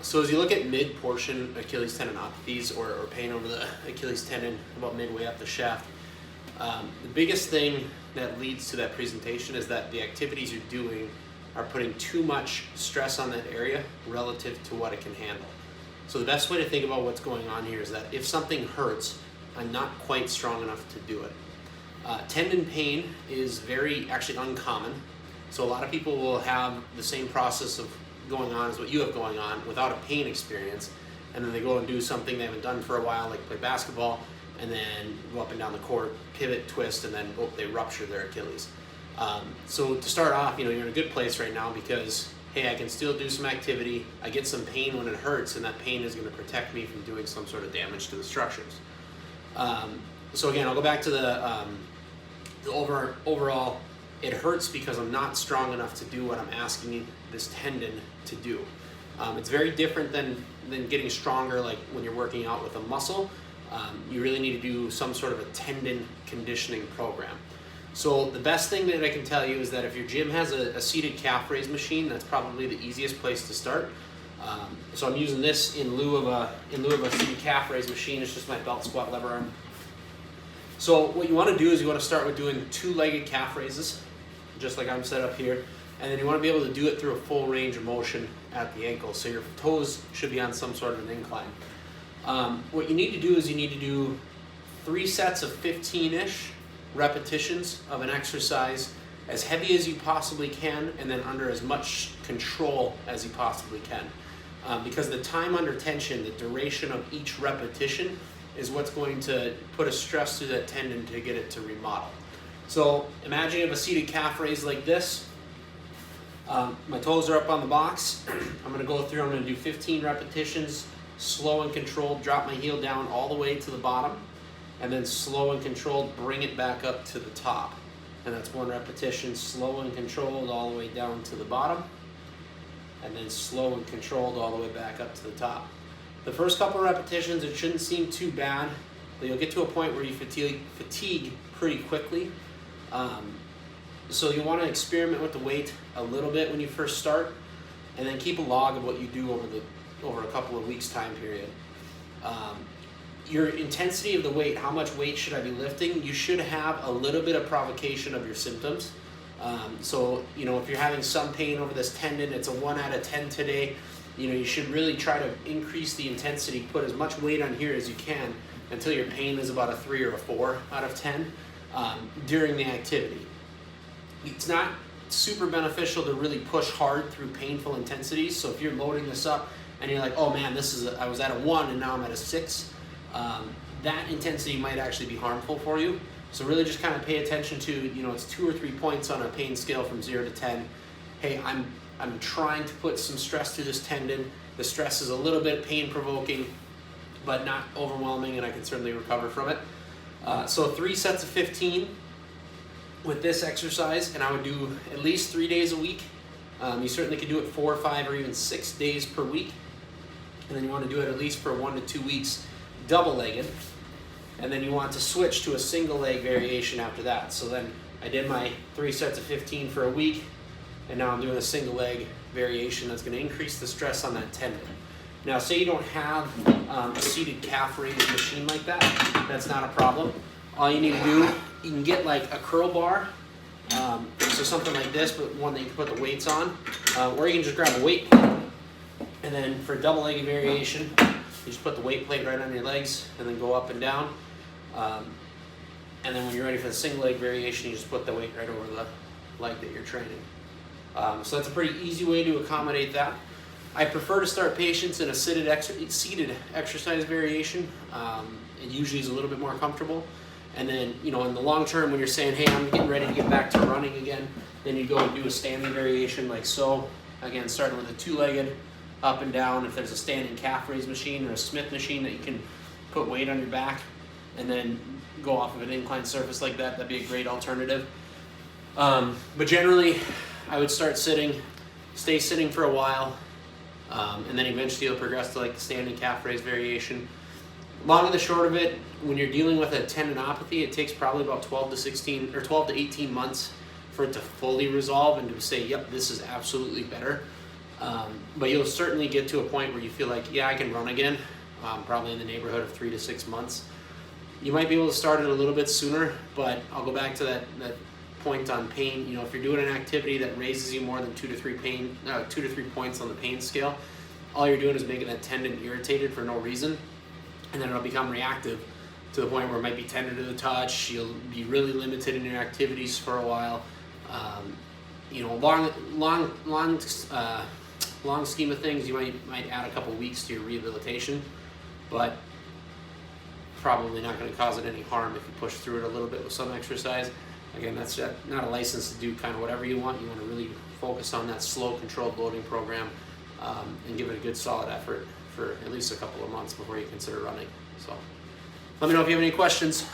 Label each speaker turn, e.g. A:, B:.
A: So as you look at mid-portion Achilles tendinopathies or pain over the Achilles tendon about midway up the shaft, the biggest thing that leads to that presentation is that the activities you're doing are putting too much stress on that area relative to what it can handle. So the best way to think about what's going on here is that if something hurts, I'm not quite strong enough to do it. Tendon pain is actually uncommon. So a lot of people will have the same process of going on as what you have going on without a pain experience, and then they go and do something they haven't done for a while, like play basketball, and then go up and down the court, pivot, twist, and then they rupture their Achilles. So to start off, you're in a good place right now because, hey, I can still do some activity, I get some pain when it hurts, and that pain is going to protect me from doing some sort of damage to the structures. So again, I'll go back to the overall, it hurts because I'm not strong enough to do what I'm asking this tendon to do. It's very different than getting stronger, like when you're working out with a muscle. You really need to do some sort of a tendon conditioning program. So the best thing that I can tell you is that if your gym has a seated calf raise machine, that's probably the easiest place to start. So I'm using this in lieu of a seated calf raise machine. It's just my belt squat lever arm. So what you want to do is you want to start with doing two-legged calf raises, just like I'm set up here, and then you want to be able to do it through a full range of motion at the ankle. So your toes should be on some sort of an incline. What you need to do is you need to do 3 sets of 15-ish repetitions of an exercise as heavy as you possibly can, and then under as much control as you possibly can. Because the time under tension, the duration of each repetition, is what's going to put a stress through that tendon to get it to remodel. So imagine you have a seated calf raise like this. My toes are up on the box. I'm going to do 15 repetitions, slow and controlled, drop my heel down all the way to the bottom, and then slow and controlled, bring it back up to the top. And that's 1 repetition, slow and controlled all the way down to the bottom, and then slow and controlled all the way back up to the top. The first couple repetitions, it shouldn't seem too bad, but you'll get to a point where you fatigue pretty quickly. So you want to experiment with the weight a little bit when you first start, and then keep a log of what you do over a couple of weeks time period. Your intensity of the weight, how much weight should I be lifting? You should have a little bit of provocation of your symptoms. So if you're having some pain over this tendon, it's a 1 out of 10 today. You should really try to increase the intensity, put as much weight on here as you can until your pain is about a 3 or a 4 out of 10 during the activity. It's not super beneficial to really push hard through painful intensities. So if you're loading this up and you're like, oh man, I was at a 1 and now I'm at a 6, that intensity might actually be harmful for you. So really just kind of pay attention to, it's 2 or 3 points on a pain scale from 0 to 10. Hey, I'm trying to put some stress through this tendon. The stress is a little bit pain-provoking, but not overwhelming, and I can certainly recover from it. So 3 sets of 15 with this exercise, and I would do at least 3 days a week. You certainly could do it 4, 5, or even 6 days per week. And then you want to do it at least for 1 to 2 weeks double-legged. And then you want to switch to a single leg variation after that. So then I did my 3 sets of 15 for a week, and now I'm doing a single leg variation that's going to increase the stress on that tendon. Now, say you don't have a seated calf raise machine like that, that's not a problem. All you need to do, you can get like a curl bar, so something like this, but one that you can put the weights on, or you can just grab a weight plate, and then for a double-legged variation, you just put the weight plate right on your legs, and then go up and down, and then when you're ready for the single leg variation, you just put the weight right over the leg that you're training. So that's a pretty easy way to accommodate that. I prefer to start patients in a seated exercise variation. It usually is a little bit more comfortable. And then, in the long term, when you're saying, hey, I'm getting ready to get back to running again, then you go and do a standing variation like so. Again, starting with a 2-legged, up and down. If there's a standing calf raise machine or a Smith machine that you can put weight on your back and then go off of an inclined surface like that, that'd be a great alternative. But generally, I would start sitting, stay sitting for a while, and then eventually you'll progress to like the standing calf raise variation. Long and the short of it, when you're dealing with a tendinopathy, it takes probably about 12 to 18 months for it to fully resolve and to say, yep, this is absolutely better. But you'll certainly get to a point where you feel like, yeah, I can run again, probably in the neighborhood of 3 to 6 months. You might be able to start it a little bit sooner, but I'll go back to that point on pain. You know, if you're doing an activity that raises you more than 2 to 3 points on the pain scale, all you're doing is making that tendon irritated for no reason, and then it'll become reactive to the point where it might be tender to the touch. You'll be really limited in your activities for a while. You know, long scheme of things, you might add a couple weeks to your rehabilitation, but probably not going to cause it any harm if you push through it a little bit with some exercise. Again, that's not a license to do kind of whatever you want. You want to really focus on that slow, controlled loading program, and give it a good, solid effort for at least a couple of months before you consider running. So let me know if you have any questions.